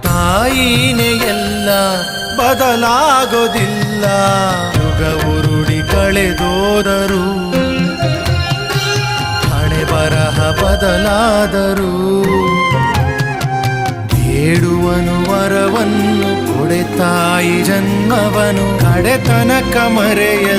ತಾಯಿನೇ ಎಲ್ಲ ಬದಲಾಗೋದಿಲ್ಲ. ಯುಗ ಉರುಳಿ ಕಳೆದೋದರು, ಹಣೆ ಬರಹ ಬದಲಾದರು. ಬೇಡುವನು ವರವನ್ನು ಕೊಡೆ ತಾಯಿ ಜನ್ಮವನು, ಕಡೆತನಕ ಮರೆಯಲು